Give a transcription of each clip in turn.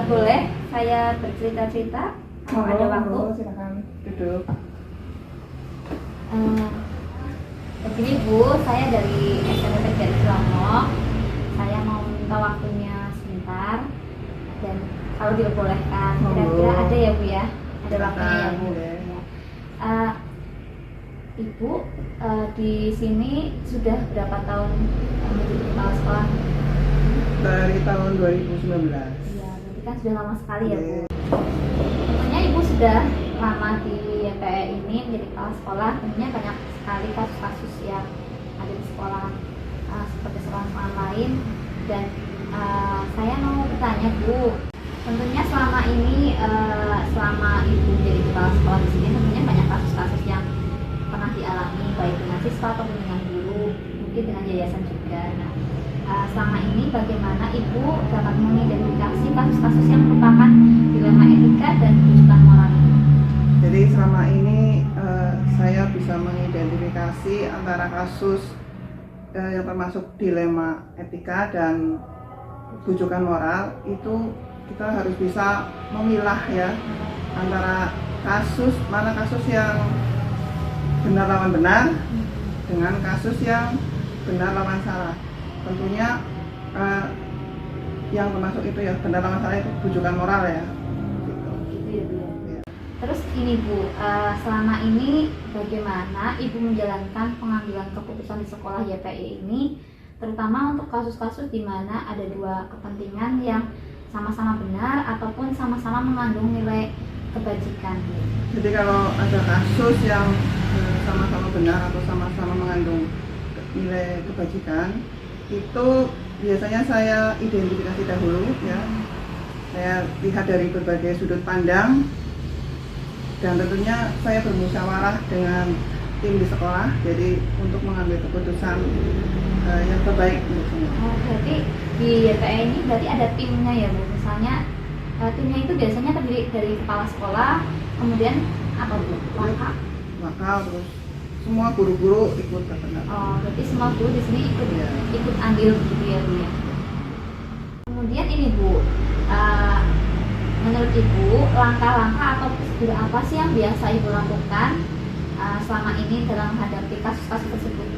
Boleh saya bercerita-cerita kalau ada waktu? Silakan duduk. Begini Bu, saya dari SMP dari Selangor. Saya mau minta waktunya sebentar dan kalau diperbolehkan, kira-kira ada ya Bu ya? Ada waktunya ya Bu. Ibu di sini sudah berapa tahun menjadi kepala sekolah? Dari tahun 2019. Iya, berarti kan sudah lama sekali ya Bu. Tentunya Ibu sudah lama di YPE ini menjadi kepala sekolah. Tentunya banyak sekali kasus-kasus yang ada di sekolah seperti sekolah-sekolah lain. Dan saya mau bertanya Bu, tentunya selama ini selama Ibu menjadi kepala sekolah di sini, tentunya banyak kasus-kasus yang pernah dialami baik dengan siswa ataupun dengan guru, mungkin dengan yayasan juga. Nah, selama ini bagaimana Ibu dapat mengidentifikasi kasus-kasus yang merupakan dilema etika dan rujukan moral? Jadi selama ini saya bisa mengidentifikasi antara kasus yang termasuk dilema etika dan rujukan moral. Itu kita harus bisa memilah ya antara mana kasus yang benar lawan benar dengan kasus yang benar lawan salah. Tentunya yang termasuk itu ya benar lawan salah itu rujukan moral ya. Gitu ya Bu. Ya. Terus ini Bu, selama ini bagaimana Ibu menjalankan pengambilan keputusan di sekolah YPE ini, terutama untuk kasus-kasus di mana ada dua kepentingan yang sama-sama benar ataupun sama-sama mengandung nilai kebajikan. Jadi kalau ada kasus yang sama-sama benar atau sama-sama mengandung nilai kebajikan, itu biasanya saya identifikasi dahulu ya. Saya lihat dari berbagai sudut pandang dan tentunya saya bermusyawarah dengan tim di sekolah, jadi untuk mengambil keputusan yang terbaik untuk semua. Oh, berarti di YPE ini berarti ada timnya ya Bu. Misalnya timnya itu biasanya terdiri dari kepala sekolah, kemudian apa Bu? Wakal, terus semua guru-guru ikut terkena. Oh, berarti semua guru di sini ikut Ya. ikut andil gitu ya Bu ya. Kemudian ini Bu, menurut Ibu langkah-langkah atau prosedur apa sih yang biasa Ibu lakukan selama ini dalam menghadapi kasus-kasus tersebut?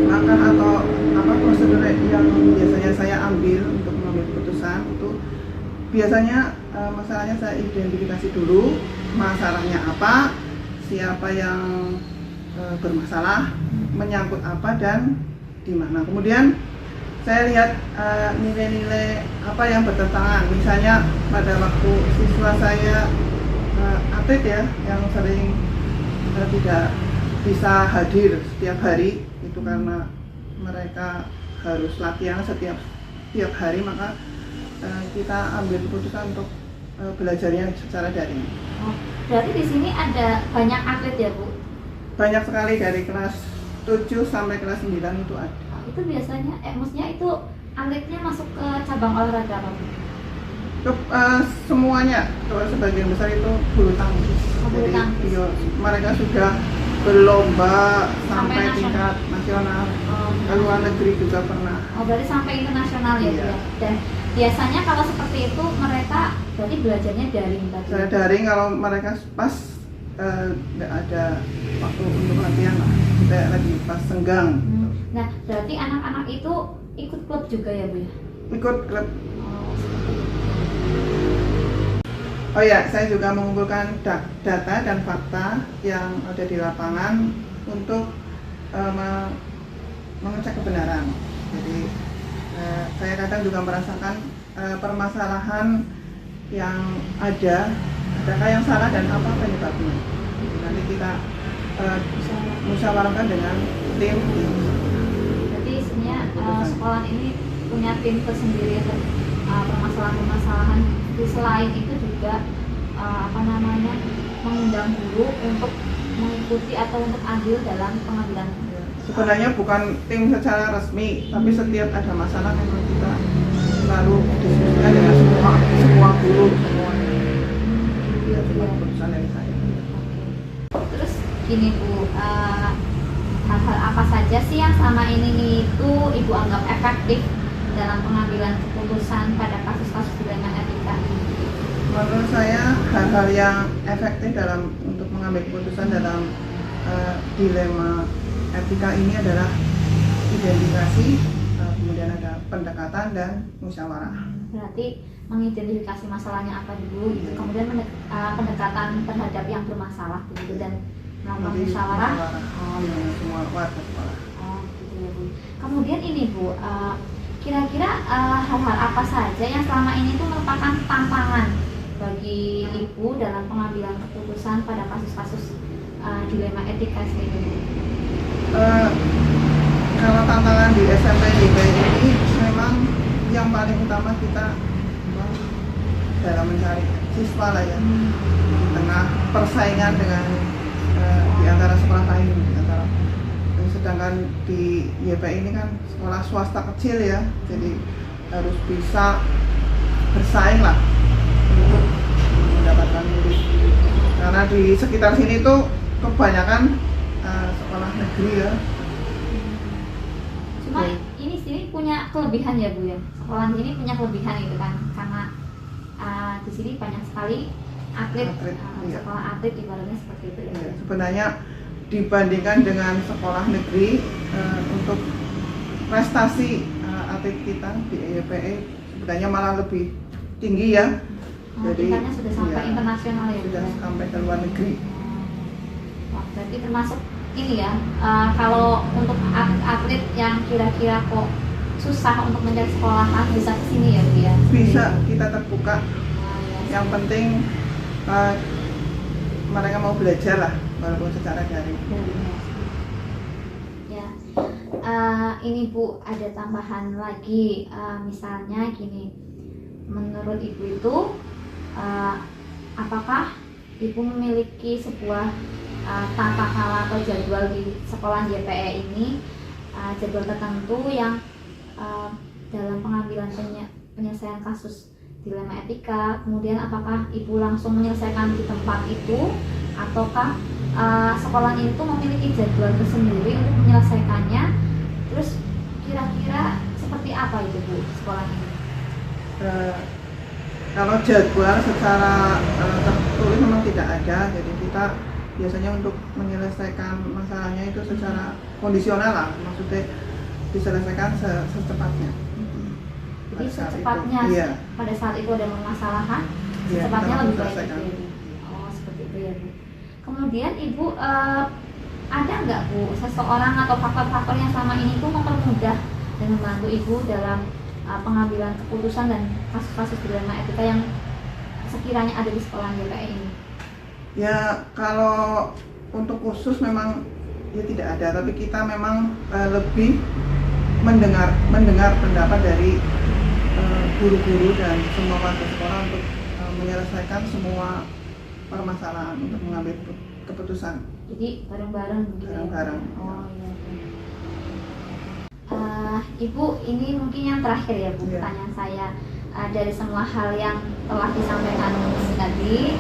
Langkah atau apa prosedur yang biasanya saya ambil untuk mengambil keputusan itu biasanya masalahnya saya identifikasi dulu masalahnya apa, siapa yang bermasalah, menyangkut apa dan di mana. Kemudian saya lihat nilai-nilai apa yang bertentangan. Misalnya pada waktu siswa saya atlet ya yang sering tidak bisa hadir setiap hari itu karena mereka harus latihan setiap hari, maka kita ambil keputusan untuk belajarnya secara daring. Oh, berarti di sini ada banyak atlet ya Bu? Banyak sekali dari kelas 7 sampai kelas 9 itu ada. Itu biasanya, maksudnya itu atletnya masuk ke cabang olahraga apa Bu? Semuanya, sebagian besar itu bulu tangkis. Bulu tangkis. Jadi mereka sudah berlomba sampai nasional. tingkat nasional, ke luar negeri juga pernah. Oh, berarti sampai internasional ya Bu Iya. ya? Dan biasanya kalau seperti itu mereka berarti belajarnya daring tadi? Saya daring kalau mereka pas nggak ada waktu untuk latihan lah, kita lagi pas senggang. Nah, berarti anak-anak itu ikut klub juga ya Bu ya? Ikut klub. Oh, seperti itu. Oh ya, saya juga mengumpulkan data dan fakta yang ada di lapangan untuk mengecek kebenaran. Jadi saya kadang juga merasakan permasalahan yang adakah yang salah dan apa penyebabnya. Nanti kita musyawarahkan dengan tim. Berarti sebenarnya sekolah ini punya tim tersendiri untuk permasalahan-permasalahan. Selain itu juga mengundang guru untuk mengikuti atau untuk andil dalam pengambilan. Sebenarnya bukan tim secara resmi, tapi setiap ada masalah memang kita selalu diskusikan dengan semua guru, semua keputusan dari saya. Terus gini Bu, hal-hal apa saja sih yang selama ini itu Ibu anggap efektif dalam pengambilan keputusan pada kasus-kasus dilema etika ini? Menurut saya hal-hal yang efektif dalam untuk mengambil keputusan dalam dilema etika ini adalah identifikasi, kemudian ada pendekatan dan musyawarah. Berarti mengidentifikasi masalahnya apa dulu, gitu. Kemudian pendekatan terhadap yang bermasalah begitu, dan melakukan musyawarah. Oh, dengan semua warga sekolah. Oh, gitu ya Bu. Kemudian ini Bu, kira-kira hal-hal apa saja yang selama ini tuh merupakan tantangan bagi Ibu dalam pengambilan keputusan pada kasus-kasus dilema etika ini? Kalau tantangan di SMP DP ini memang yang paling utama kita dalam mencari siswa lah ya, di tengah persaingan dengan di antara sekolah lain, sedangkan di YP ini kan sekolah swasta kecil ya, jadi harus bisa bersaing lah untuk mendapatkan murid, karena di sekitar sini tuh kebanyakan sekolah negeri ya. Cuma ini sini punya kelebihan ya Bu ya, sekolah ini punya kelebihan itu kan, karena di sini banyak sekali atlet, iya. sekolah atlet ibaratnya seperti itu ya. Iya, sebenarnya dibandingkan dengan sekolah negeri, untuk prestasi atlet kita di EYPE sebenarnya malah lebih tinggi ya. Jadi tingkatnya sudah sampai iya, internasional ya Bu sudah ya? sampai ke luar negeri. Wah, berarti termasuk ini ya, kalau untuk atlet yang kira-kira kok susah untuk mencari sekolahan bisa kesini ya Bu ya? Bisa, kita terbuka. Ya. Yang penting mereka mau belajar lah, walaupun secara daring. Ya, ini Bu ada tambahan lagi, misalnya gini, menurut Ibu itu apakah Ibu memiliki sebuah tata cara atau jadwal di sekolah YPE ini, jadwal tertentu yang dalam pengambilan penyelesaian kasus dilema etika, kemudian apakah Ibu langsung menyelesaikan di tempat itu, ataukah sekolah itu memiliki jadwal tersendiri untuk menyelesaikannya? Terus kira-kira seperti apa itu Bu sekolah ini? Kalau jadwal secara tertulis memang tidak ada, jadi kita biasanya untuk menyelesaikan masalahnya itu secara kondisional lah, maksudnya diselesaikan secepatnya. Jadi secepatnya, iya. Pada saat itu ada permasalahan, Iya, secepatnya kita lebih baik selesaikan. itu ya, Bu. Oh, seperti itu ya Bu. Kemudian Ibu ada nggak Bu seseorang atau faktor-faktor yang selama ini tuh mempermudah dan membantu Ibu dalam pengambilan keputusan dan kasus-kasus dilema etika yang sekiranya ada di sekolah YPE ini? Ya, kalau untuk khusus memang ya tidak ada, tapi kita memang lebih mendengar pendapat dari guru-guru dan semua warga sekolah untuk menyelesaikan semua permasalahan untuk mengambil keputusan. Jadi bareng-bareng gitu ya? Bareng-bareng. Oh iya. Ibu, ini mungkin yang terakhir ya Bu, Iya. pertanyaan saya. Dari semua hal yang telah disampaikan tadi,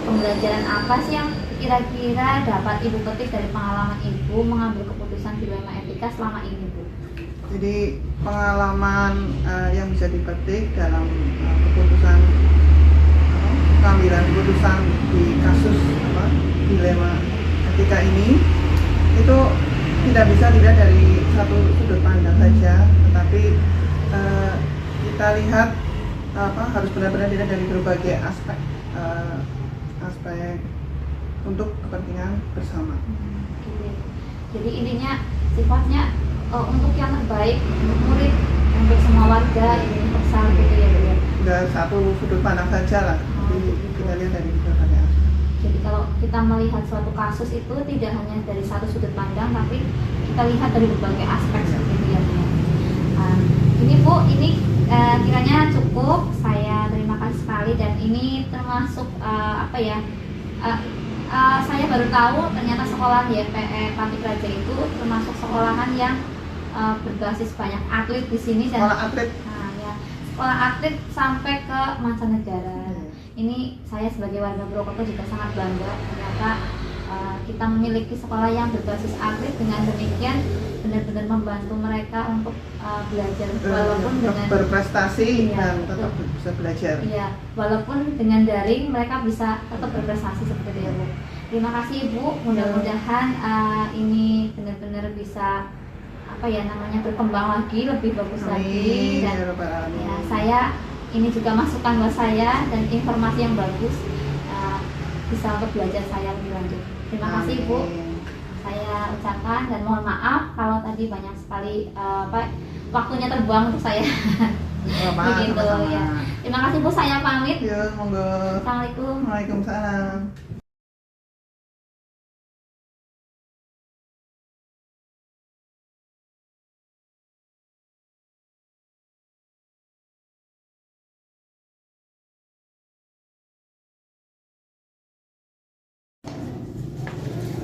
pembelajaran apa sih yang kira-kira dapat Ibu petik dari pengalaman Ibu mengambil keputusan dilema etika selama ini Bu? Jadi pengalaman yang bisa dipetik dalam keputusan pengambilan keputusan di kasus dilema etika ini itu tidak bisa dilihat dari satu sudut pandang saja, tetapi kita lihat harus benar-benar dilihat dari berbagai aspek untuk kepentingan bersama. Jadi intinya sifatnya untuk yang terbaik untuk murid, untuk semua warga, ini universal gitu ya Bu ya. Dari satu sudut pandang saja lah, jadi kita lihat dari berbagai aspek. Jadi kalau kita melihat suatu kasus itu tidak hanya dari satu sudut pandang, tapi kita lihat dari berbagai aspek seperti itu ya Bu. Ini Bu, ini kiranya cukup. Saya terima kasih sekali, dan ini termasuk saya baru tahu ternyata sekolah YPE Panti Praja itu termasuk sekolahan yang berbasis banyak atlet di sini, dan Sekolah atlet. Sekolah atlet sampai ke mancanegara. Ini saya sebagai warga Purwokerto juga sangat bangga, ternyata kita memiliki sekolah yang berbasis atlet, dengan demikian benar-benar membantu mereka untuk belajar walaupun dengan berprestasi iya, dan tetap bisa belajar. Iya, walaupun dengan daring mereka bisa tetap berprestasi seperti itu ya Bu. Terima kasih Ibu, mudah-mudahan ini benar-benar bisa apa ya namanya berkembang lagi, lebih bagus lagi, dan ya, saya ini juga masukan buat saya dan informasi yang bagus bisa untuk belajar saya lebih lanjut. Terima kasih Bu, saya ucapkan dan mohon maaf kalau tadi banyak sekali waktunya terbuang untuk saya. Begitu ya. Terima kasih Bu, saya pamit. Ya, monggo. Assalamualaikum. Waalaikumsalam.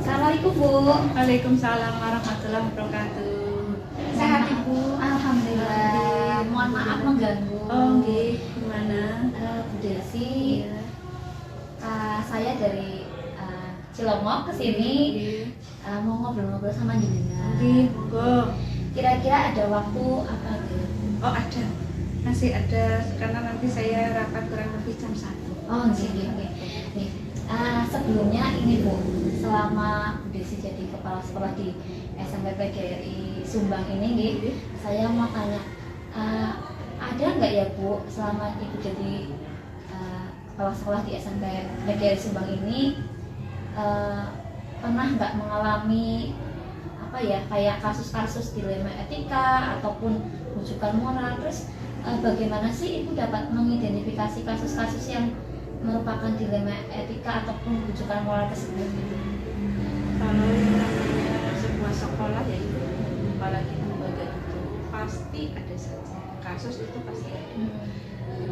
Assalamualaikum Bu. Waalaikumsalam warahmatullahi wabarakatuh. Sehat Ibu? Alhamdulillah. Mohon maaf mengganggu. Oh, nggih. Gimana? Bu Desi, saya dari Cilongok ke sini mau ngobrol-ngobrol sama jenengan. Nggih, monggo. Kira-kira ada waktu apa gitu? Oh, ada. Masih ada karena nanti saya rapat kurang lebih jam 1. Oh, nggih. Nih, sebelumnya ini Bu, selama Bu Desi jadi kepala sekolah di SMP PGRI Sumbang ini nggih, saya mau tanya, ada nggak ya Bu, selama Ibu jadi kepala sekolah di SMP PGRI Sumbang ini pernah nggak mengalami apa ya kayak kasus-kasus dilema etika ataupun rujukan moral? Terus bagaimana sih Ibu dapat mengidentifikasi kasus-kasus yang merupakan dilema etika ataupun rujukan moral tersebut? Kalau yang namanya sebuah sekolah ya itu, apalagi lembaga itu pasti ada saja kasus, itu pasti ada.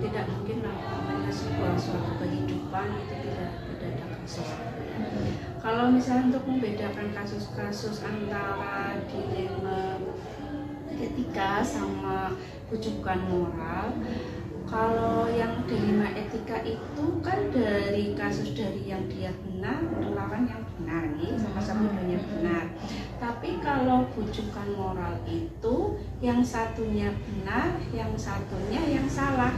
Tidak mungkin namanya sebuah suatu kehidupan itu tidak ada kasus. Kalau misalnya untuk membedakan kasus-kasus antara dilema etika sama rujukan moral, kalau yang dilema etika itu kan dari kasus dari yang dia benar melawan yang benar, sama-sama dua-duanya benar. Tapi kalau rujukan moral itu yang satunya benar, yang satunya yang salah.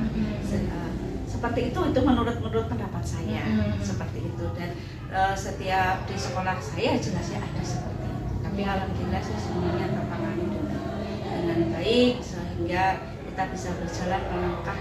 Seperti itu menurut pendapat saya seperti itu. Dan setiap di sekolah saya jelasnya ada seperti itu. Tapi alhamdulillah sih semuanya tertangani dengan baik sehingga kita bisa berjalan melangkah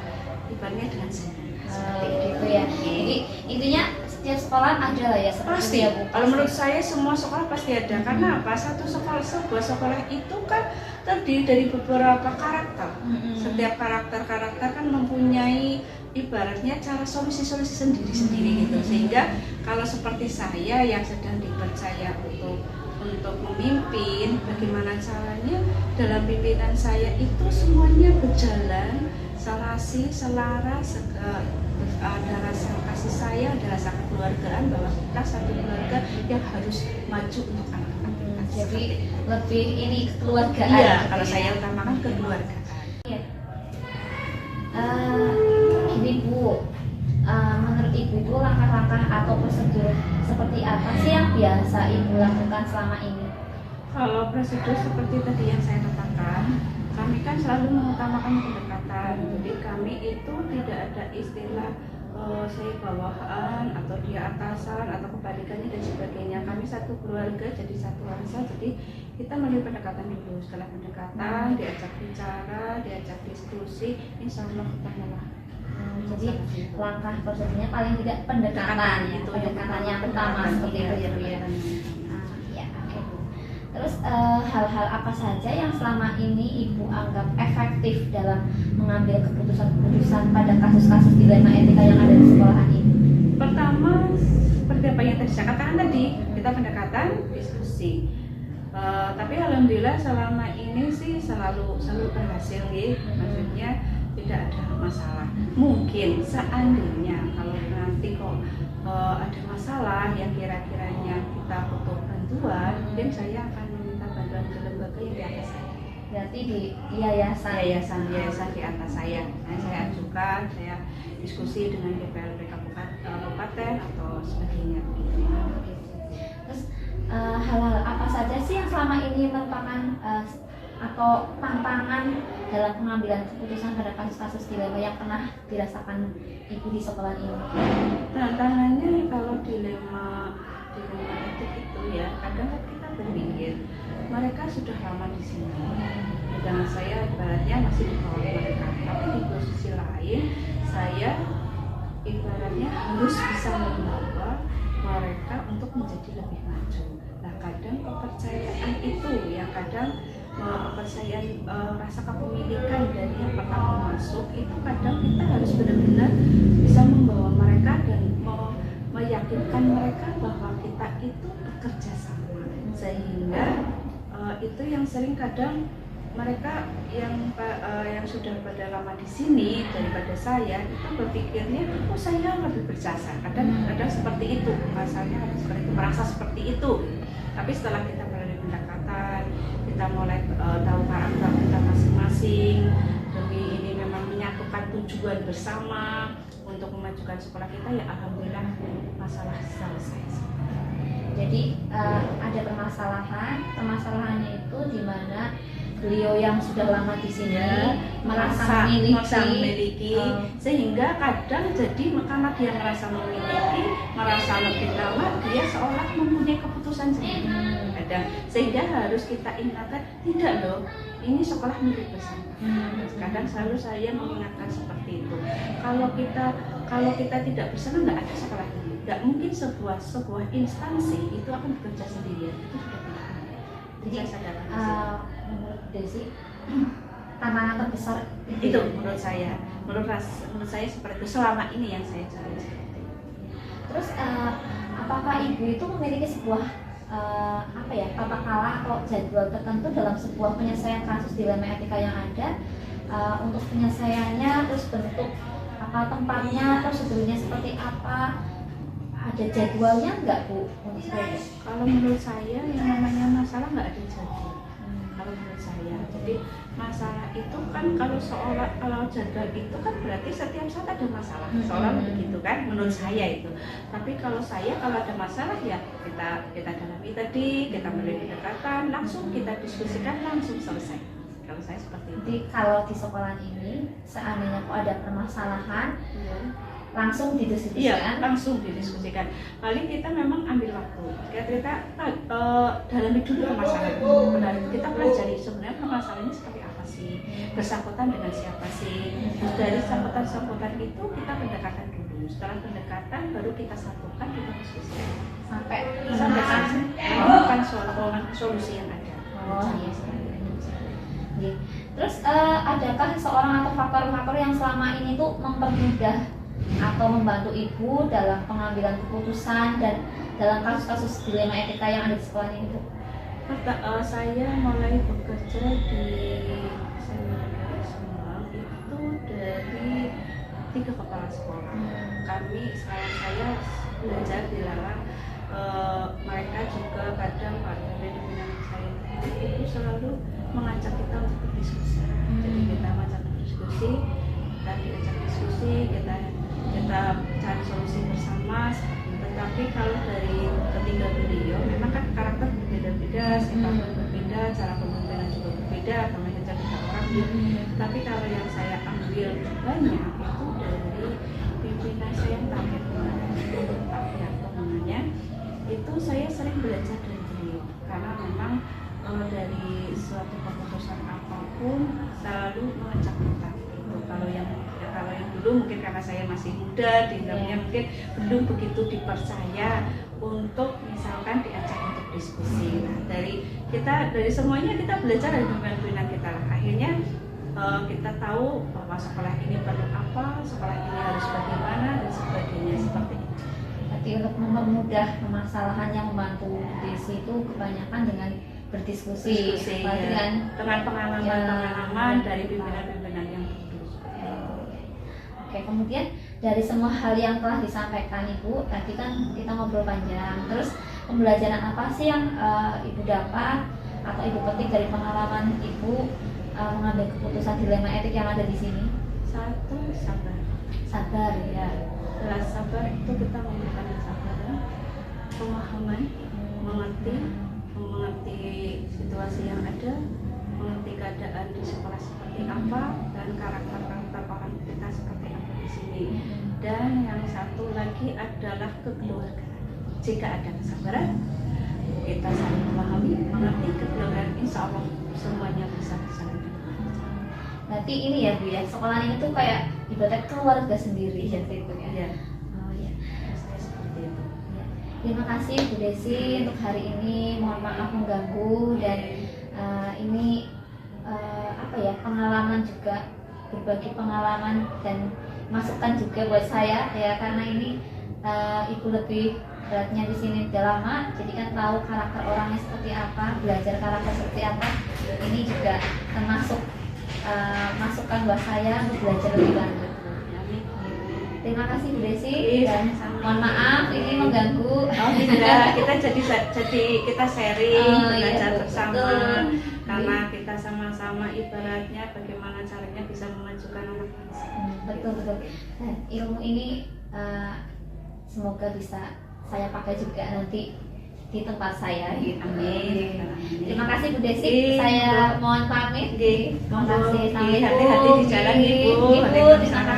ibaratnya dengan sempurna. Seperti itu ya. Jadi intinya setiap sekolah ada lah ya seperti Pasti. itu ya Bu. Kalau menurut saya semua sekolah pasti ada. Karena apa? Sebuah sekolah itu kan terdiri dari beberapa karakter. Setiap karakter kan mempunyai ibaratnya cara solusi-solusi sendiri-sendiri gitu. Sehingga kalau seperti saya yang sedang dipercaya untuk memimpin, bagaimana caranya dalam pimpinan saya itu semuanya berjalan selasi, selaras, ada rasa kasih sayang, ada rasa kekeluargaan, bahwa kita satu keluarga yang harus maju untuk anak-anak kita. Jadi lebih ini kekeluargaan. Iya, gitu kalau ya. saya utamakan kekeluargaan. Iya. Ini Bu, menurut Ibu itu langkah-langkah atau prosedur seperti apa sih yang biasa Ibu lakukan selama ini? Kalau prosedur seperti tadi yang saya katakan, kami kan selalu mengutamakan pendekatan. Jadi kami itu tidak ada istilah saya bawahan atau dia atasan atau kebalikannya dan sebagainya. Kami satu keluarga, jadi satu bangsa. Jadi kita melalui pendekatan dulu. Setelah pendekatan, diajak bicara, diajak diskusi, insya Allah kita mulai. Jadi langkah prosedurnya paling tidak pendekatan, itu pendekatan yang pertama seperti itu ya Bu ya. Ya, oke Bu. Terus hal-hal apa saja yang selama ini Ibu anggap efektif dalam mengambil keputusan-keputusan pada kasus-kasus dilema etika yang ada di sekolahan ini? Pertama, seperti apa yang tadi saya katakan tadi, kita pendekatan, diskusi. Tapi alhamdulillah selama ini sih selalu berhasil ya. Maksudnya tidak ada masalah. Mungkin seandainya kalau nanti kok ada masalah yang kira-kiranya kita butuh bantuan, mungkin saya akan meminta bantuan ke lembaga yang di atas saya. Berarti di yayasan di atas saya. Nah, saya ajukan, saya diskusi dengan DPRD kabupaten atau sebagainya. Terus hal-hal apa saja sih yang selama ini merupakan atau tantangan dalam pengambilan keputusan pada kasus-kasus dilema yang pernah dirasakan ibu di sekolah ini? Tantangannya kalau dilema etik itu ya, kadang kan kita berpikir mereka sudah lama di sini, sedangkan saya ibaratnya masih di bawah mereka. Tapi di posisi lain, saya ibaratnya harus bisa membawa mereka untuk menjadi lebih maju. Nah, kadang kepercayaan itu ya, kadang kepercayaan rasa kepemilikan dari yang pertama masuk itu kadang kita harus benar-benar bisa membawa mereka dan meyakinkan mereka bahwa kita itu bekerja sama, sehingga itu yang sering kadang mereka yang sudah pada lama di sini daripada saya itu berpikirnya oh saya lebih berjasa, kadang seperti itu, asalnya seperti itu, merasa seperti itu. Tapi setelah kita melalui pendekatan, kita mulai tahu karakter kita masing-masing, demi ini memang menyatukan tujuan bersama untuk memajukan sekolah kita, ya alhamdulillah masalah selesai. Jadi ada permasalahannya itu di mana beliau yang sudah lama di sini merasa memiliki, sehingga kadang jadi karena dia merasa memiliki, merasa lebih lama, dia seolah mempunyai keputusan sendiri. Kadang sehingga harus kita ingatkan, tidak loh, ini sekolah milik bersama. Kadang selalu saya mengingatkan seperti itu. Kalau kita tidak bersama, nggak ada sekolah ini. Nggak mungkin sebuah instansi itu akan bekerja sendirian. Itu sudah tidak ada. Jadi menurut Desi, tantangan terbesar itu menurut saya seperti itu selama ini yang saya jalani seperti itu. Terus apakah ibu itu memiliki sebuah tata cara atau jadwal tertentu dalam sebuah penyelesaian kasus dilema etika yang ada, untuk penyelesaiannya, terus bentuk tempatnya, prosedurnya seperti apa, ada jadwalnya nggak Bu? Kalau menurut saya yang namanya masalah nggak ada jadwal. Kalau menurut saya, jadi masalah itu kan kalau jadwal itu kan berarti setiap saat ada masalah, seolah begitu kan, menurut saya itu. Tapi kalau ada masalah ya kita dalami tadi, kita melalui pendekatan, langsung kita diskusikan, langsung selesai. Kalau saya seperti itu. Jadi kalau di sekolah ini seandainya kok ada permasalahan, langsung didiskusikan. Iya, langsung didiskusikan. Paling kita memang ambil waktu. Kita dalami dulu permasalahan. Kita pelajari sebenarnya permasalahannya seperti apa sih, bersangkutan dengan siapa sih. Dari sangkutan itu kita pendekatan dulu. Setelah pendekatan baru kita satukan, kita diskusikan sampai menemukan solusi yang ada. Terus adakah seorang atau faktor-faktor yang selama ini tuh mempermudah atau membantu ibu dalam pengambilan keputusan dan dalam kasus-kasus dilema etika yang ada di sekolah ini, Bu? Saya mulai bekerja di Semarang itu dari 3 kepala sekolah. Kami selain saya belajar dilarang, mereka juga kadang dari pimpinan saya itu selalu mengajak kita untuk berdiskusi. Jadi kita mengajak berdiskusi, kita diajak diskusi, kita cari solusi bersama. Tetapi kalau dari ketiga beliau memang kan karakter berbeda-beda, sifat berbeda, cara pemimpinan juga berbeda, namanya jadi orang. Tapi kalau yang saya ambil banyak itu dari pimpinan saya yang terakhir namanya, itu saya sering belajar dari beliau karena memang dari suatu keputusan apapun selalu mengajak kita. Kalau yang dulu mungkin karena saya masih muda, di dalamnya mungkin belum begitu dipercaya untuk misalkan diajak untuk diskusi. Nah, dari semuanya kita belajar dari pimpinan kita lah. Akhirnya kita tahu bahwa sekolah ini perlu apa, sekolah ini harus bagaimana dan sebagainya seperti itu. Jadi untuk mempermudah permasalahan yang membantu Desi itu kebanyakan dengan berdiskusi, dengan pengalaman dari pimpinan-pimpinan yang dulu. Oke, kemudian dari semua hal yang telah disampaikan Ibu, tadi kan kita ngobrol panjang. Terus pembelajaran apa sih yang Ibu dapat atau Ibu petik dari pengalaman Ibu mengambil keputusan dilema etik yang ada di sini? Satu, sabar. Sabar ya. Sabar itu kita memerlukan kesabaran. pemahaman, mengerti situasi yang ada, mengerti keadaan di sekolah seperti apa, dan karakter orang kita seperti apa di sini. Dan yang satu lagi adalah kekeluargaan. Jika ada kesabaran, kita saling memahami, mengerti kekeluargaan, insya Allah semuanya bisa berjalan. Berarti ini ya Bu ya, sekolah ini tuh kayak ibarat keluarga sendiri ya itu ya. Ya, Oh ya. saya seperti itu. Ya. Terima kasih Bu Desi untuk hari ini. Mohon maaf mengganggu dan ini apa ya, pengalaman juga, berbagi pengalaman dan masukan juga buat saya ya, karena ini Ibu lebih beratnya di sini udah lama, jadi kan tahu karakter orangnya seperti apa, belajar karakter seperti apa. Ini juga termasuk masukan buat saya untuk belajar lebih lanjut. Terima kasih Bu Desi dan mohon maaf ini mengganggu. Oh tidak, kita kita sharing, belajar iya, bersama, betul. karena kita sama-sama ibaratnya bagaimana caranya bisa memajukan anak bangsa. Betul. Nah, ilmu ini semoga bisa saya pakai juga nanti di tempat saya gitu. Amin. Terima kasih Bu Desi. Saya mohon pamit. Terima kasih. Hati-hati di jalan Ibu. Ibu, terima kasih.